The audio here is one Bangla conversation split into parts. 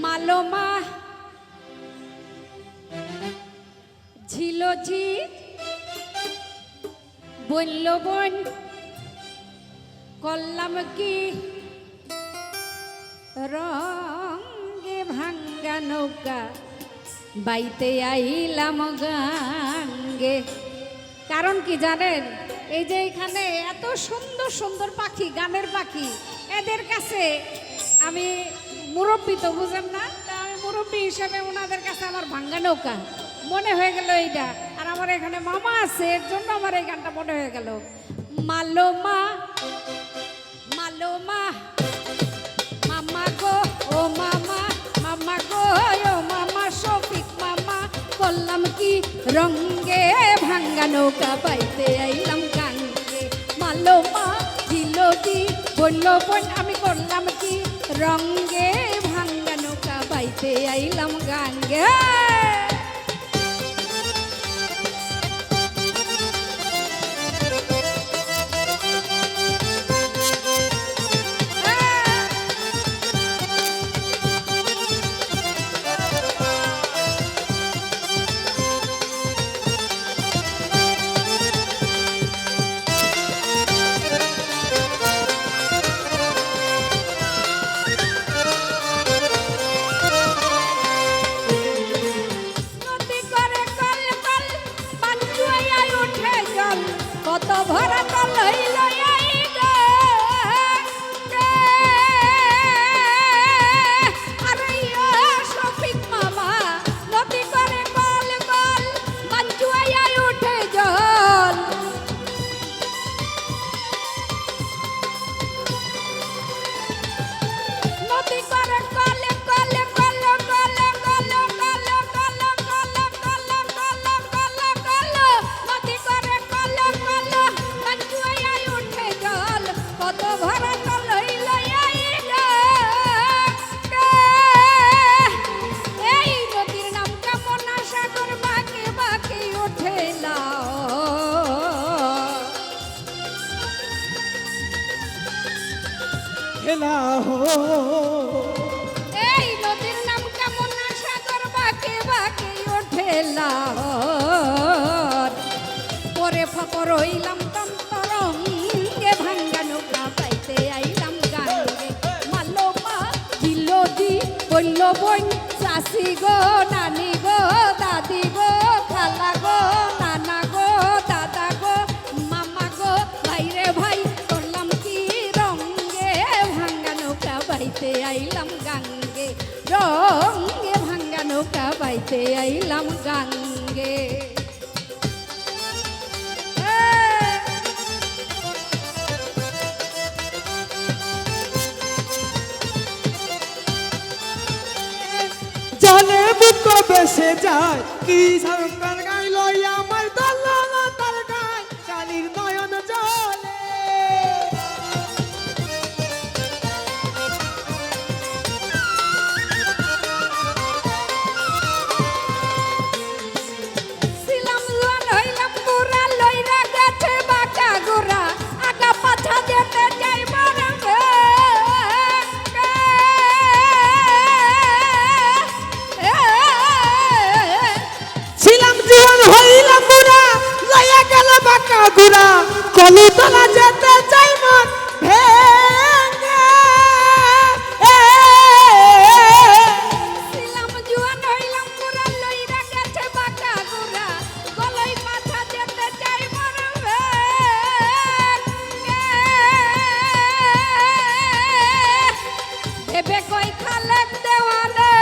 মালমা ঝিলঝি বলল বোন করলাম কি রঙে ভাঙ্গা নৌকা বাইতে আইলাম গাঙ্গে। কারণ কি জানেন, এই যে এখানে এত সুন্দর সুন্দর পাখি, গানের পাখি, এদের কাছে আমি মুরব্বী তো বুঝেন না, তা আমি মুরব্বী হিসেবে ওনাদের কাছে আমার ভাঙ্গা নৌকা মনে হয়ে গেল এইটা। আর আমার এখানে মামা আছে, এর জন্য আমার এই গানটা মনে হয়ে গেল। মালোমা মালোমা মামা গো ও মামা, মামা গো ও মামা, শফিক মামা করলাম কি রঙে ভাঙ্গা নৌকা বাইতে আইলাম গাঙ্গে। মালোমা ঝিলঝি বলল বোন আমি করলাম কি রঙে ভাঙ্গা নৌকা বাইতে আইলাম গাঙ্গে। কত ভরা তল হইল শফিক মামা নদী করে কল কল বাঞ্চুয়াই উঠে জল। নদী করে call call call call call call call call call call call call নদী করে কল কল বাঞ্চুয়াই উঠে জল। কত ভরা তল হইল এই নদীর নাম কামনা সাগর বাঁকে বাঁকে ওঠে লাও। এই নদীর নাম কামনা সাগর বাঁকে বাঁকে ওঠে লাহর। পরে ফাপর হইলাম তন্তরঙ্গে ভাঙ্গা নৌকা পাইতে আইলাম গাঙ্গে। মালোমা ঝিলঝি বলল বোন চাষি গো নানি গো দাদি গো খালা গো নানা গো দাদা গো মামা গো ভাইরে ভাই করলাম কি রঙে ভাঙ্গা নৌকা বাইতে আইলাম গাঙ্গে। রঙে ভাঙ্গা নৌকা বাইতে আইলাম গাঙ্গে। জলে বুক বেসে যায় কি সরকার গাইল আমার দল তার গায় কালির নয়ন জলে। ছিলাম জোয়ান হইলাম বুড়া লইরা গেছে বাঁকা গোরা আগা পাছা যেতে যাই মারবে। ছিলাম জীবন হইলাম বুড়া লইয়া গেল বাঁকা গুড়া কলু তলা যেতে চাই মন ভেঙে। ছিলাম জোয়ান হইলাম বুড়া লইরা গেছে বাঁকা গোরা গলই পাছা যেতে যাই মারবে। ভেবে কই খালেক দেওয়ানে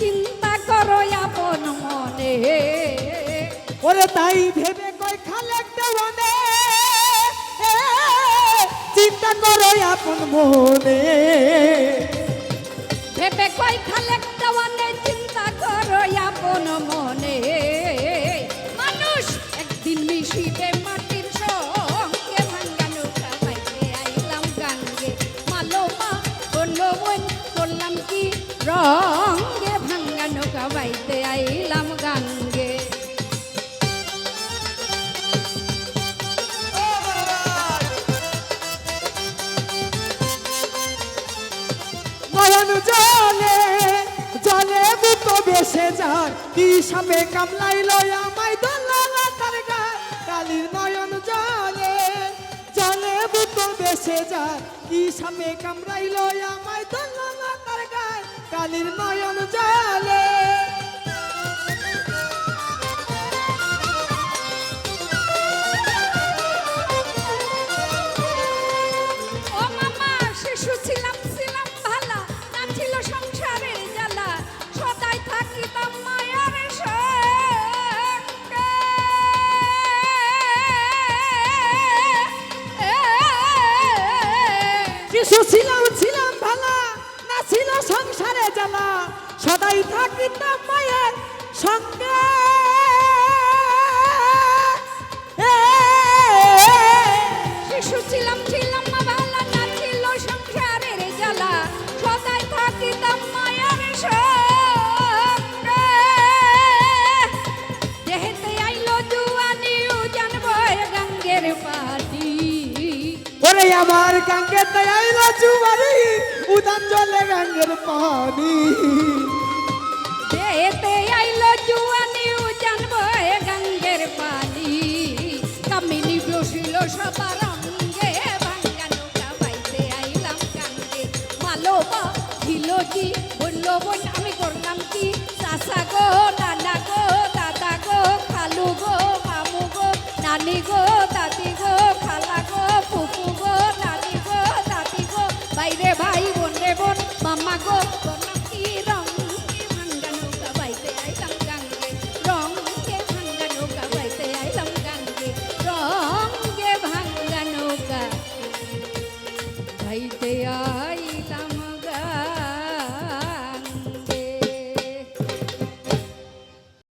চিন্তা করো আপন মনে। ওরে তাই ভেবে কই খালেক দেওয়ানে চিন্তা করো আপন মনে। ভেবে কই খালেক দেওয়ানে চিন্তা করো আপন মনে। মানুষ একদিন মিশিবে মাটির সঙ্গে ভাঙ্গা নৌকা বাইতে আইলাম গাঙ্গে। মালোমা বলল বোন করলাম কি রঙে ভাঙ্গা নৌকা বাইতে আইলাম গাঙ্গে। নয়ন জলে জলে বুক বেসে যায় কি সাপে কামলাইল আমায় দোলা তার গায় কালির নয়ন জলে জলে বুক বেসে যায় কি সাপে কামড়াইল আমায় দোলা তার গায় কালির নয়ন জলে ও মামা শিশু ছিলাম ছিলাম ভালা না ছিল সংসারের জ্বালা সদাই থাকিতাম মায়ার সঙ্গে শিশু ছিলাম ছিলাম ভালা না ছিল সংসারে জ্বালা সদাই থাকিতাম মায়ের সঙ্গে শিশু ছিলাম ছিলাম ভালা না ছিল সংসারের জ্বালা সদাই থাকিতাম মায়ার সঙ্গে দেহেতে আইলো জুয়ানি জানবো গঙ্গের পাটি ওরে আমার গাঙ্গে আইল জুয়ারি উদান জলে গাঙ্গের পানি দেহেতে আইলো জুয়ানি জানবো গঙ্গের পানি কামিনী বসিল সবার অঙ্গে ভাঙ্গা নৌকা বাইতে আইলাম গাঙ্গে মালোবা ঝিলজি বললো বোন আমি করলাম কি চাচা গো নানা গো দাদা গো খালু গো মামু গো নানি গো দাদি গো খালা গো ফুফু গো নানি গো দাদি গো বাইরে ভাই বোন রে বোন মামা গো করলাম কি রঙ্গে ভাঙ্গা নৌকা বাইতে আইলাম গাঙ্গে রঙ্গে ভাঙ্গা নৌকা বাইতে আইলাম গাঙ্গে রঙ্গে ভাঙ্গা নৌকা বাইতে আই